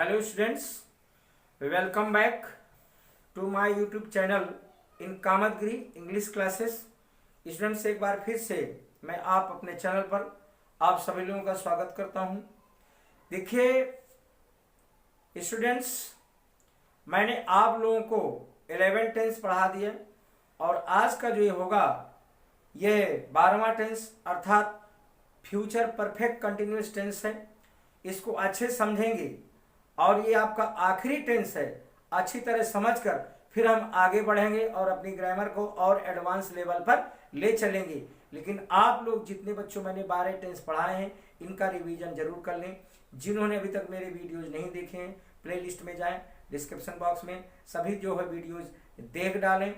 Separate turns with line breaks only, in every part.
Hello students, welcome back to my YouTube channel in Kamatgiri English classes. Students, एक बार फिर से मैं आप अपने चैनल पर आप सभी लोगों का स्वागत करता हूं। देखिए स्टूडेंट्स, मैंने आप लोगों को 11 टेंस पढ़ा दिया और आज का जो ये होगा ये 12वां टेंस अर्थात फ्यूचर परफेक्ट कंटिन्यूअस टेंस है। इसको अच्छे समझेंगे और ये आपका आखिरी टेंस है। अच्छी तरह समझकर फिर हम आगे बढ़ेंगे और अपनी ग्रामर को और एडवांस लेवल पर ले चलेंगे। लेकिन आप लोग जितने बच्चों मैंने 12 टेंस पढ़ाए हैं इनका रिवीजन जरूर कर लें। जिन्होंने अभी तक मेरे वीडियोज नहीं देखे हैं प्लेलिस्ट में जाएं, डिस्क्रिप्शन बॉक्स में सभी जो है वीडियोज देख डालें।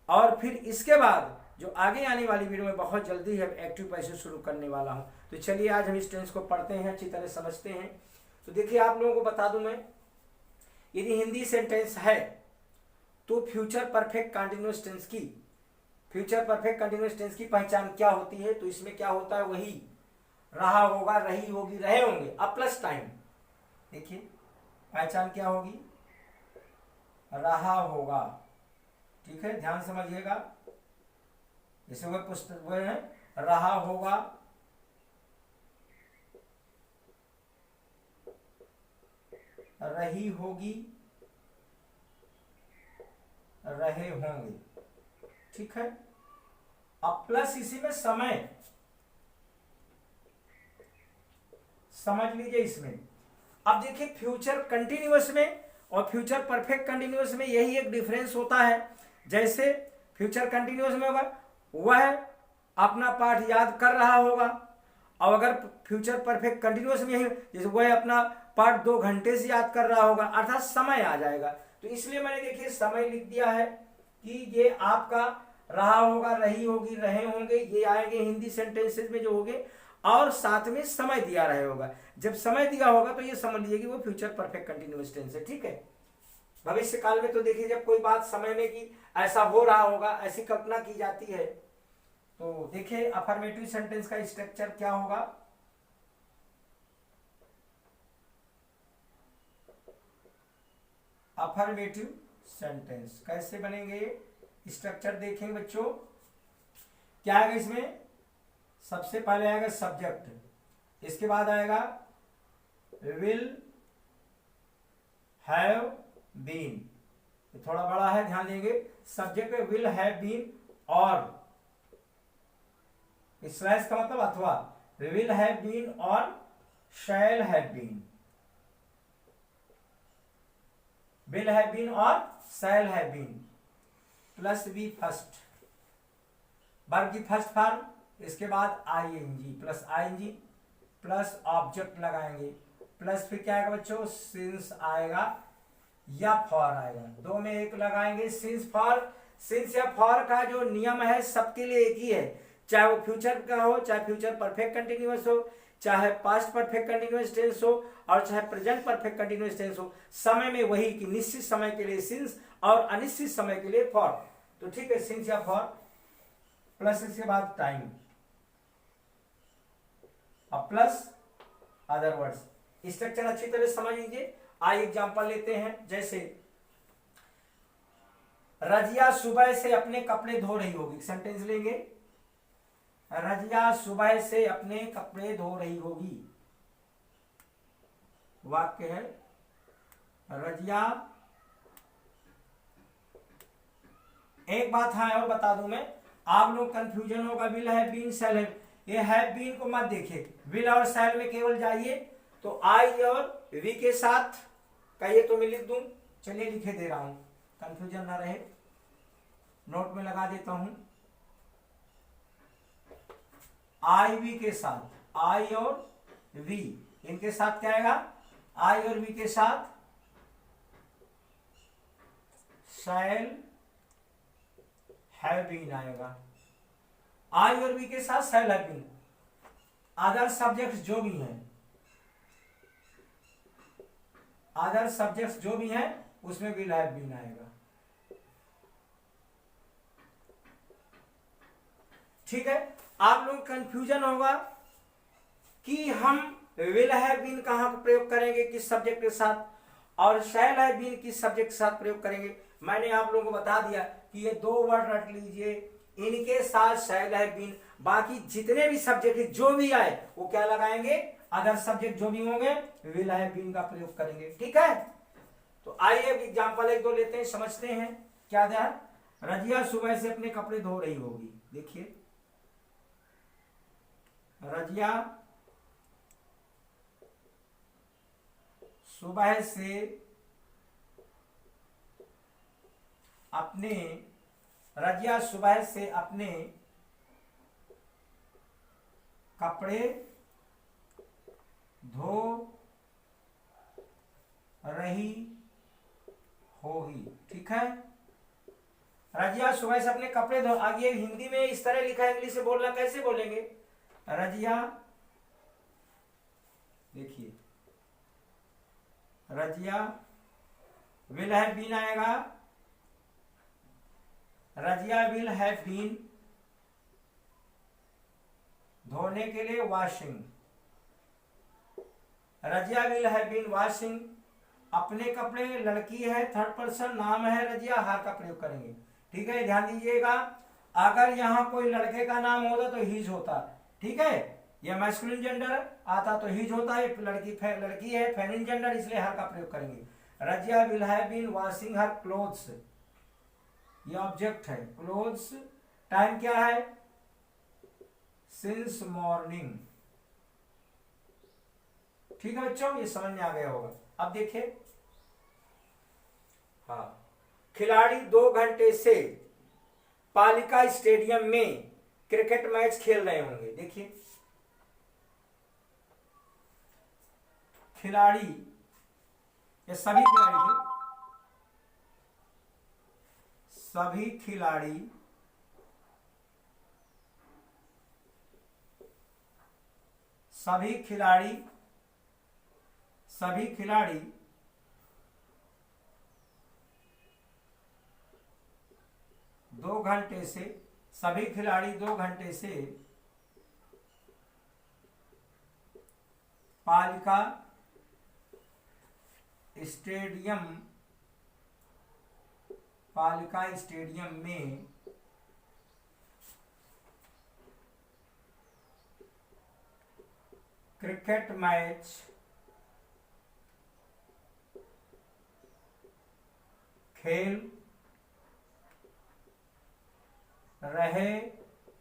और फिर इसके बाद जो आगे आने वाली वीडियो में बहुत जल्दी है एक्टिव पैसे शुरू करने वाला हूं। तो चलिए आज हम इस टेंस को पढ़ते हैं, अच्छी तरह समझते हैं। तो देखिए आप लोगों को बता दूं मैं, यदि हिंदी सेंटेंस है तो फ्यूचर परफेक्ट कंटिन्यूअस टेंस की पहचान क्या होती है। तो इसमें क्या होता है, वही रहा होगा, रही होगी, रहे होंगे अब प्लस टाइम। देखिए पहचान क्या होगी, रहा होगा। ठीक है, ध्यान समझिएगा। जैसे वह पुस्तक वो है, रहा होगा, रही होगी, रहे होंगे। ठीक है, अब प्लस इसी में समय, समझ लीजिए इसमें। अब देखिए फ्यूचर कंटिन्यूअस में और फ्यूचर परफेक्ट कंटिन्यूअस में यही एक डिफरेंस होता है। जैसे फ्यूचर कंटिन्यूअस में होगा वह अपना पाठ याद कर रहा होगा, और अगर फ्यूचर परफेक्ट कंटिन्यूअस में यही जैसे वह अपना पाठ 2 घंटे से याद कर रहा होगा, अर्थात समय आ जाएगा। तो इसलिए मैंने देखिए समय लिख दिया है कि ये आपका रहा होगा, रही होगी, रहे होंगे, ये आएंगे हिंदी सेंटेंसेस में जो होंगे, और साथ में समय दिया रहे होगा। जब समय दिया होगा तो ये समझ लीजिए कि वो फ्यूचर परफेक्ट कंटिन्यूअस टेंस है। ठीक है, भविष्य काल में तो देखिए जब कोई बात समय में की ऐसा हो रहा होगा, ऐसी कल्पना की जाती है। तो देखिए अफर्मेटिव सेंटेंस का स्ट्रक्चर क्या होगा। अफर्मेटिव सेंटेंस कैसे बनेंगे, स्ट्रक्चर देखेंगे बच्चों। क्या आएगा इसमें, सबसे पहले आएगा सब्जेक्ट, इसके बाद आएगा विल हैव बीन, थोड़ा बड़ा है ध्यान देंगे। सब्जेक्ट में विल हैव बीन और स्लैश का मतलब अथवा, विल हैव बीन और shall have been, will have been और shall have been plus be first, verb की फर्स्ट फॉर्म, इसके बाद ING plus ING plus object लगाएंगे, प्लस फिर क्या आएगा बच्चों, सिंस आएगा या फॉर आएगा, दो में एक लगाएंगे। सिंस फॉर, सिंस या फॉर का जो नियम है सबके लिए एक ही है, चाहे वो फ्यूचर का हो, चाहे फ्यूचर परफेक्ट कंटिन्यूअस हो, चाहे पास्ट परफेक्ट कंटिन्यूअस टेंस हो, और चाहे प्रेजेंट परफेक्ट कंटिन्यूअस टेंस हो। समय में वही कि निश्चित समय के लिए सिंस और अनिश्चित समय के लिए फॉर। तो ठीक है, सिंस या फॉर प्लस इसके बाद टाइम, अब प्लस अदर वर्ड्स। स्ट्रक्चर अच्छी तरह समझ लीजिए। आइए एग्जांपल लेते हैं। जैसे रजिया सुबह से अपने कपड़े धो रही होगी, सेंटेंस लेंगे। रजिया सुबह से अपने कपड़े धो रही होगी, वाक्य है रजिया। एक बात हाँ और बता दूं मैं, आप लोग कंफ्यूजन होगा will have been shall have, ये हैव बीन को मत देखिए, विल और शैल में केवल जाइए। तो आई और वी के साथ कहिए तो मैं लिख दूं, चलिए लिखे दे रहा हूं, कंफ्यूजन ना रहे, नोट में लगा देता हूं। आई वी के साथ, आई और वी, इनके साथ क्या आएगा, आई और वी के साथ शैल हैव बीन आएगा, आई और वी के साथ shall have been. Other subjects जो भी हैं, अदर सब्जेक्ट्स जो भी हैं उसमें विल हैव बीन आएगा। ठीक है, आप लोग कंफ्यूजन होगा कि हम विल हैव बीन कहां प्रयोग करेंगे, किस सब्जेक्ट के साथ। और शैल है बीन किस सब्जेक्ट के साथ प्रयोग करेंगे? मैंने आप लोगों को बता दिया कि ये दो वर्ड रट लीजिए, इनके साथ शैल है बीन, बाकी जितने भी सब्जेक्ट जो भी आए वो क्या लगाएंगे? अदर सब्जेक्ट जो भी होंगे विल है बीन का प्रयोग करेंगे। ठीक है, तो आइए एग्जाम्पल एक दो लेते हैं, समझते हैं क्या ध्यान। रजिया सुबह से अपने कपड़े धो रही होगी। देखिए, रजिया सुबह से अपने रजिया सुबह से अपने कपड़े धो रही होगी। ठीक है, रजिया सुबह से अपने कपड़े धो, आगे हिंदी में इस तरह लिखा है, इंग्लिश में बोलना कैसे बोलेंगे? रजिया, देखिए रजिया विल हैव बीन आएगा, रजिया विल हैव बीन धोने के लिए washing, Razia will have been washing अपने कपड़े, लड़की है थर्ड पर्सन, नाम है रजिया, हार का प्रयोग करेंगे। ठीक है, ध्यान दीजिएगा, अगर यहां कोई लड़के का नाम होता तो हिज होता। ठीक है, यह मैस्कुलिन जेंडर आता तो हिज होता है, लड़की है फेमिनिन जेंडर, इसलिए हर का प्रयोग करेंगे। Razia will have been washing her clothes, ये ऑब्जेक्ट है, क्लोथ्स, टाइम क्या है? Since morning. ठीक है बच्चों, ये समझ में आ गया होगा। अब देखिए, हाँ, खिलाड़ी 2 घंटे से पालिका स्टेडियम में क्रिकेट मैच खेल रहे होंगे। देखिए, खिलाड़ी, ये सभी खिलाड़ी थे, सभी खिलाड़ी सभी खिलाड़ी सभी खिलाड़ी 2 घंटे से, सभी खिलाड़ी 2 घंटे से पालिका स्टेडियम में क्रिकेट मैच खेल रहे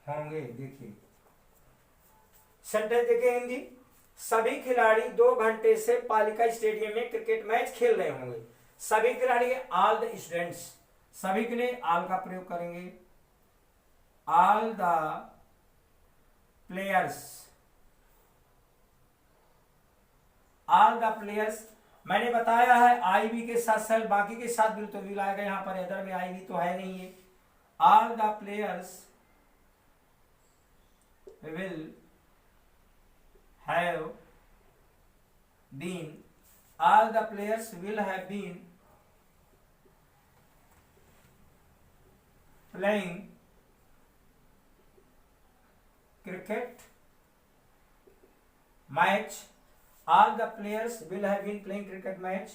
होंगे। देखिए सेंटेंस देखिए, हिंदी, सभी खिलाड़ी 2 घंटे से पालिका स्टेडियम में क्रिकेट मैच खेल रहे होंगे। सभी खिलाड़ी, ऑल द स्टूडेंट्स, सभी के लिए ऑल का प्रयोग करेंगे। All the players, all the players, मैंने बताया है आई वी के साथ सेल, बाकी के साथ भी तो विल आएगा, यहां पर इधर में आई वी तो है नहीं है। All the players will have been, all the players will have been playing cricket match, all the players will have been playing cricket match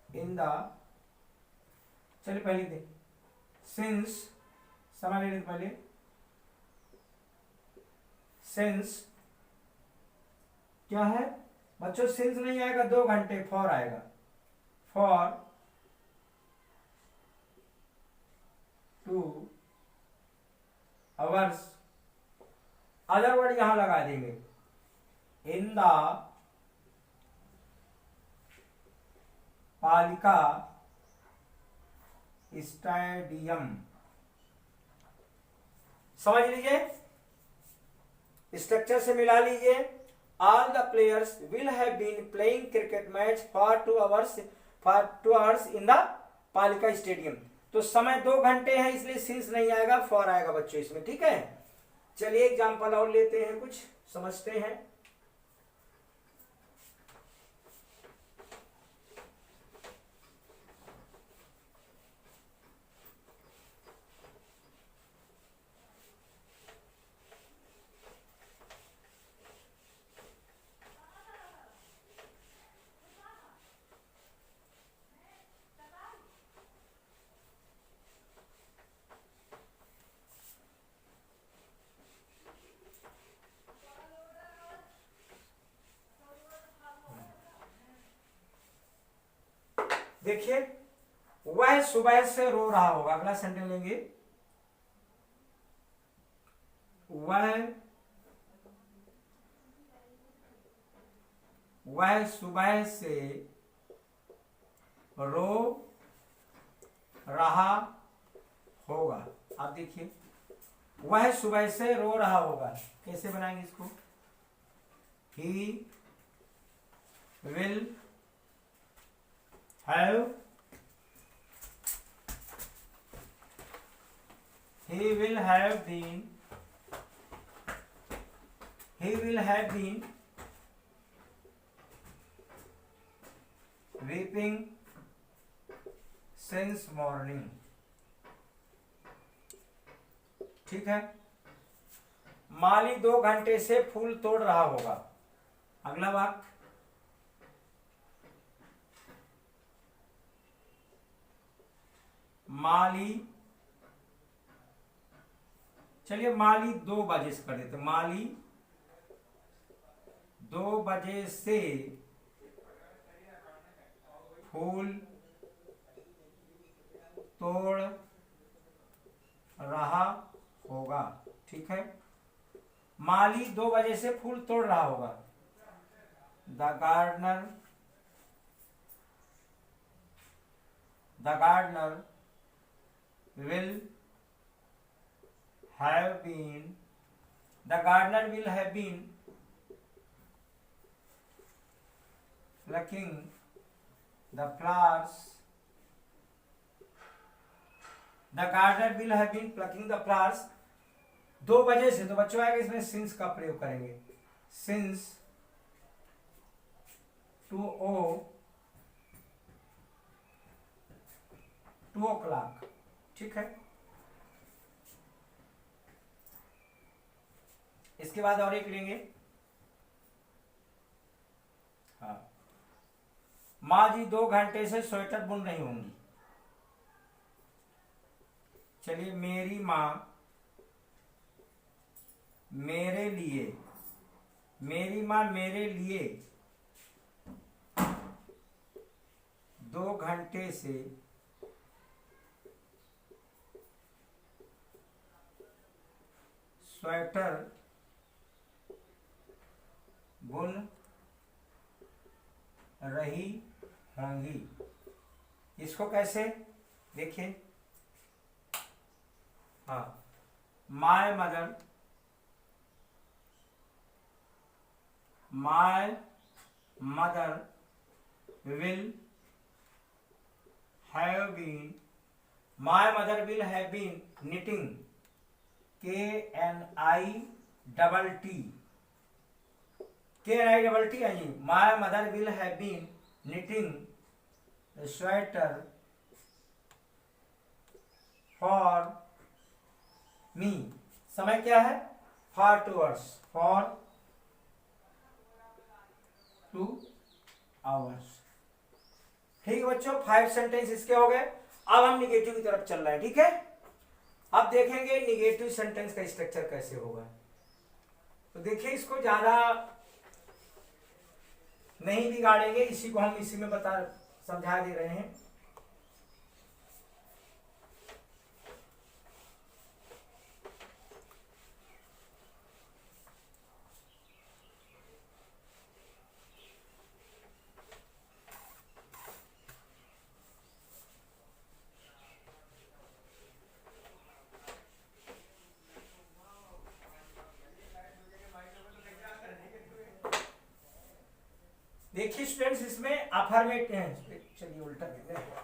in the, चलिए पहले दे, since, समय लेने पहले, since क्या है बच्चों? since नहीं आएगा, 2 घंटे, for आएगा, for 2 hours, अदर वर्ड यहां लगा देंगे, in the पालिका स्टेडियम। समझ लीजिए, स्ट्रक्चर से मिला लीजिए। All the players will have been playing cricket match for 2 hours in the Palika stadium. तो समय 2 घंटे है, इसलिए सिंस नहीं आएगा, फॉर आएगा बच्चों इसमें। ठीक है, चलिए एग्जाम्पल और लेते हैं, कुछ समझते हैं। देखिए, वह सुबह से रो रहा होगा। अगला सेंटेंस लेंगे, वह सुबह से रो रहा होगा। आप देखिए, वह सुबह से रो रहा होगा, कैसे बनाएंगे इसको? He will have been weeping since morning। ठीक है। माली 2 घंटे से फूल तोड़ रहा होगा। अगला वाक्य, माली, चलिए माली 2 बजे से कर देते। माली 2 बजे से फूल तोड़ रहा होगा। ठीक है। माली 2 बजे से फूल तोड़ रहा होगा। The gardener will have been plucking the flowers। The gardener will have been plucking the flowers 2 बजे से। तो बच्चों आएगा, इसमें सिंस का प्रयोग करेंगे। Since 2 o'clock। ठीक है। इसके बाद और एक लेंगे। हाँ, माँ जी 2 घंटे से स्वेटर बुन रही होंगी। चलिए, मेरी माँ मेरे लिए 2 घंटे से स्वेटर बुन रही होंगी। इसको कैसे देखिए? हाँ, my mother will have been knitting, KNITT है जी। My mother will have been knitting a sweater for me। समय क्या है? for 2 hours। ठीक है बच्चों, 5 सेंटेंस इसके हो गए। अब हम निगेटिव की तरफ चल रहे हैं। ठीक है। अब देखेंगे निगेटिव सेंटेंस का स्ट्रक्चर कैसे होगा। तो देखिए, इसको ज्यादा नहीं बिगाड़ेंगे, इसी को हम इसी में समझा दे रहे हैं। देखिए स्टूडेंट्स, इसमें अफर्मेटिव है। चलिए उल्टा देते हैं,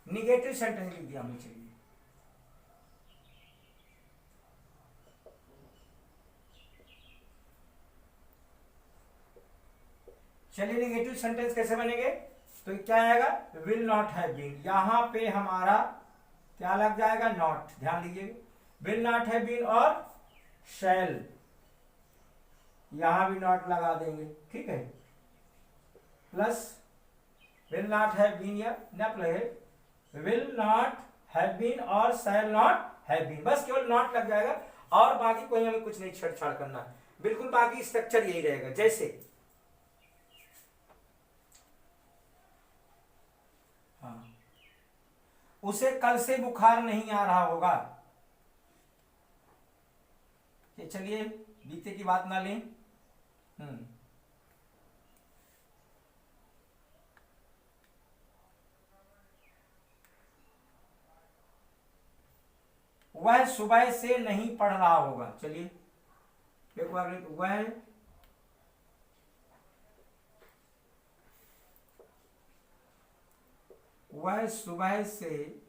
निगेटिव सेंटेंस लिख दिया हमने। चलिए निगेटिव सेंटेंस कैसे बनेंगे? तो क्या आएगा? Will not have been. यहां पे हमारा क्या लग जाएगा? नॉट। ध्यान दीजिए, विल नॉट हैव बीन और शैल, यहां भी नॉट लगा देंगे। ठीक है। Plus will not have been या न plus will not have been और शैल नॉट हैव बीन, बस केवल नॉट लग जाएगा और बाकी कोई हमें कुछ नहीं छेड़छाड़ करना है। बिल्कुल बाकी स्ट्रक्चर यही रहेगा। जैसे उसे कल से बुखार नहीं आ रहा होगा। ये चलिए बीते की बात ना लें। वह सुबह से नहीं पढ़ रहा होगा। चलिए एक बार वह सुबह से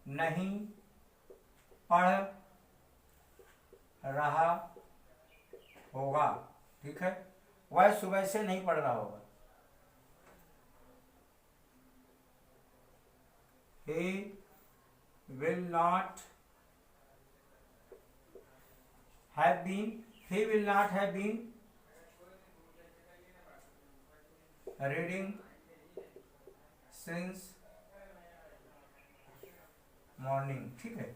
नहीं पढ़ रहा होगा। ठीक है, वह सुबह से नहीं पढ़ रहा होगा। He will not have been reading since morning। ठीक है,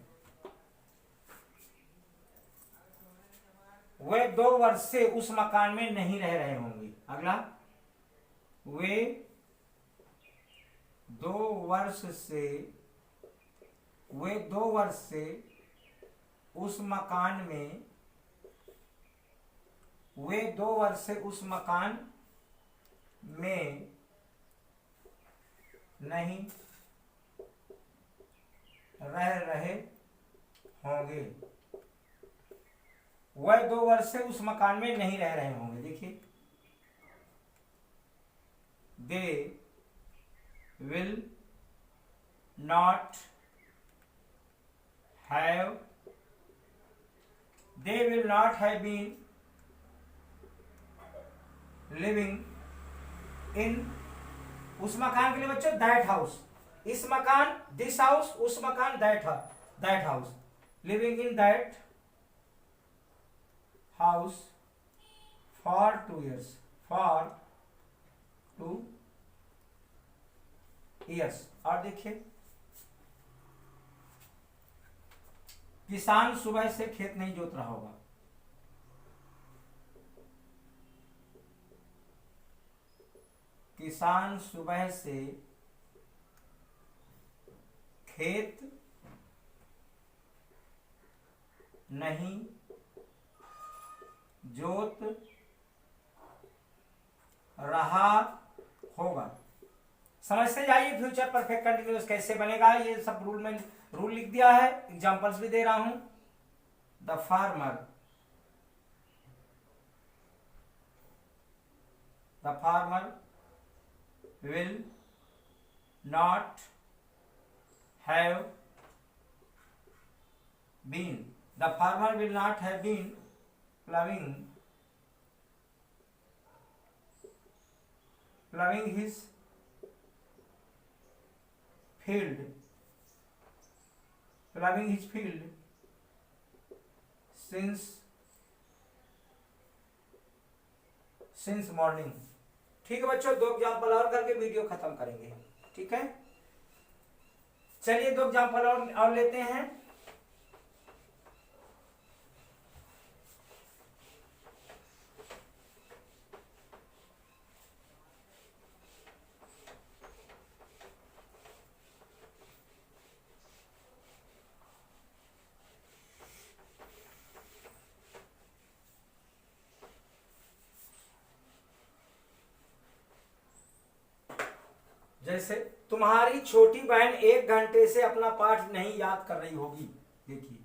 वे 2 वर्ष से उस मकान में नहीं रह रहे होंगे। अगला, वे 2 वर्ष से उस मकान में नहीं रह रहे होंगे। वह 2 वर्ष से उस मकान में नहीं रह रहे होंगे। देखिए, दे will not have been living in उस मकान के लिए बच्चों दैट हाउस, इस मकान दिस हाउस, उस मकान that house, living in that house for 2 years, for 2 years। और देखिए, किसान सुबह से खेत नहीं जोत रहा होगा। किसान सुबह से खेत नहीं जोत रहा होगा। समझते जाइए फ्यूचर परफेक्ट कंटिन्यूअस कैसे बनेगा। ये सब रूल लिख दिया है, एग्जांपल्स भी दे रहा हूं। The farmer will not have been plowing his field since morning। ठीक है बच्चों, 2 एग्जाम्पल और करके वीडियो खत्म करेंगे। ठीक है, चलिए 2 एग्जाम्पल और लेते हैं। जैसे तुम्हारी छोटी बहन 1 घंटे से अपना पाठ नहीं याद कर रही होगी। देखिए,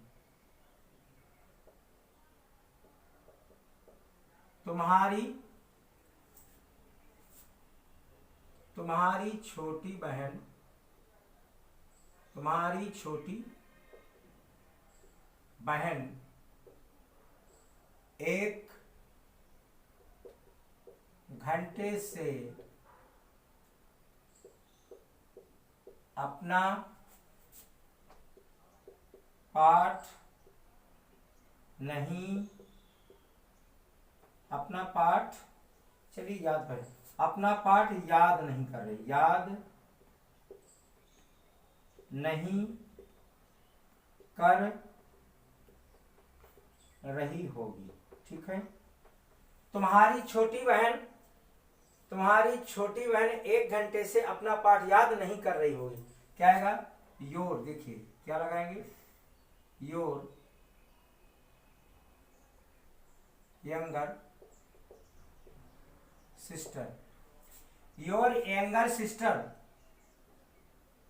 तुम्हारी छोटी बहन 1 घंटे से अपना पाठ चलिए याद करें, अपना पाठ याद नहीं कर रही, याद नहीं कर रही होगी। ठीक है, तुम्हारी छोटी तुम्हारी छोटी बहन 1 घंटे से अपना पाठ याद नहीं कर रही होगी, क्या आएगा? योर, देखिए क्या लगाएंगे? Your younger sister, your younger sister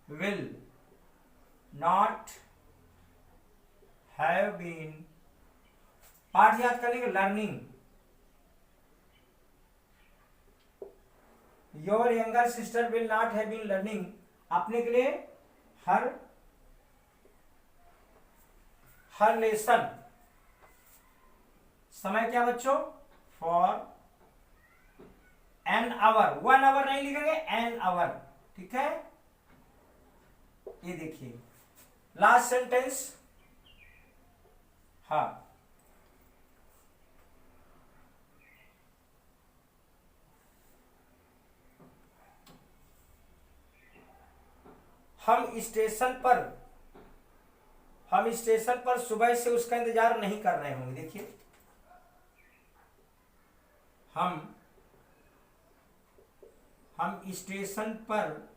will not have been, पाठ याद करने के learning, your younger sister will not have been learning, अपने के लिए हर लेसन, समय क्या बच्चों? फॉर एन आवर, 1 आवर नहीं लिखेंगे, एन आवर, ठीक है। ये देखिए लास्ट सेंटेंस, हाँ, हम स्टेशन पर सुबह से उसका इंतजार नहीं कर रहे होंगे। देखिए हम स्टेशन पर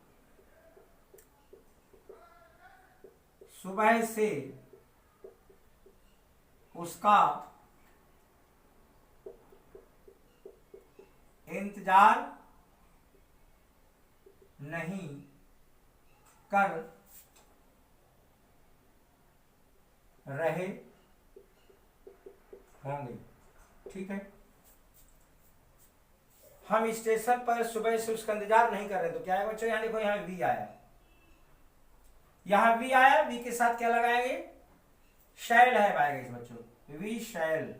सुबह से उसका इंतजार नहीं कर रहे होंगे, ठीक है। हम स्टेशन पर सुबह से उसका इंतजार नहीं कर रहे, तो क्या है बच्चों? यहाँ देखो, यहाँ वी आया, यहाँ वी आया, वी के साथ क्या लगाएंगे? शैल है आएगा बच्चों, वी शैल,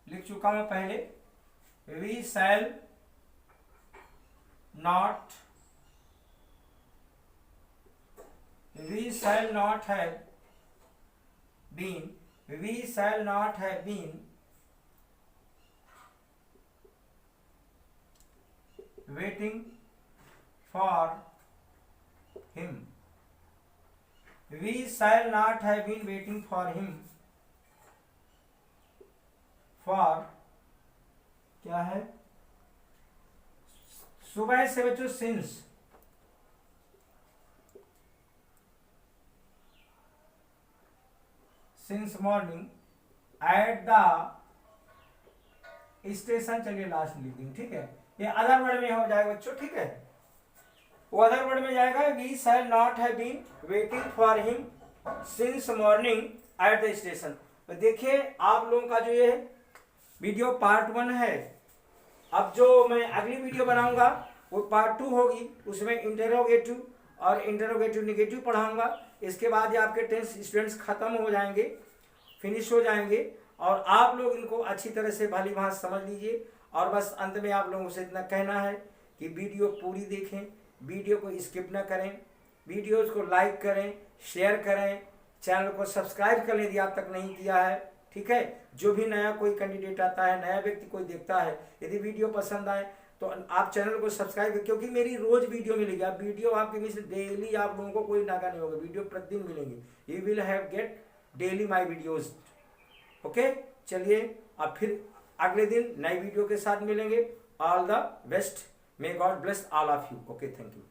लिख चुका मैं पहले, we shall not have been, we shall not have been waiting for him, we shall not have been waiting for him for, क्या है? सुबह से बच्चों since morning at the station, चलिए लास्ट लिख देंगे, ठीक है। ये अदर वर्ड में हो जाएगा बच्चों, ठीक है, वो अदर वर्ड में जाएगा, we shall not have been waiting for him since morning at the station. तो देखिए आप लोगों का जो ये वीडियो पार्ट 1 है, अब जो मैं अगली वीडियो बनाऊंगा वो पार्ट 2 होगी, उसमें इंटरोगेटिव और इंटरोगेटिव नेगेटिव पढ़ाऊंगा। इसके बाद ये आपके 10 स्टूडेंट्स खत्म हो जाएंगे, फिनिश हो जाएंगे, और आप लोग इनको अच्छी तरह से भली भांति समझ लीजिए। और बस अंत में आप लोगों से इतना कहना है कि वीडियो पूरी देखें, वीडियो को स्किप ना करें, वीडियोज को लाइक करें, शेयर करें, चैनल को सब्सक्राइब कर लें यदि आप तक नहीं किया है, ठीक है। जो भी नया कोई कैंडिडेट आता है, नया व्यक्ति कोई देखता है, यदि वीडियो पसंद आए तो आप चैनल को सब्सक्राइब करें, क्योंकि मेरी रोज वीडियो मिलेगी। आप वीडियो आपके मिस डेली, आप लोगों को कोई नागा नहीं होगा, वीडियो प्रतिदिन मिलेंगे। You will have get daily my videos, okay. चलिए अब फिर अगले दिन नई वीडियो के साथ मिलेंगे। All the best, may God bless all of you, okay, thank you.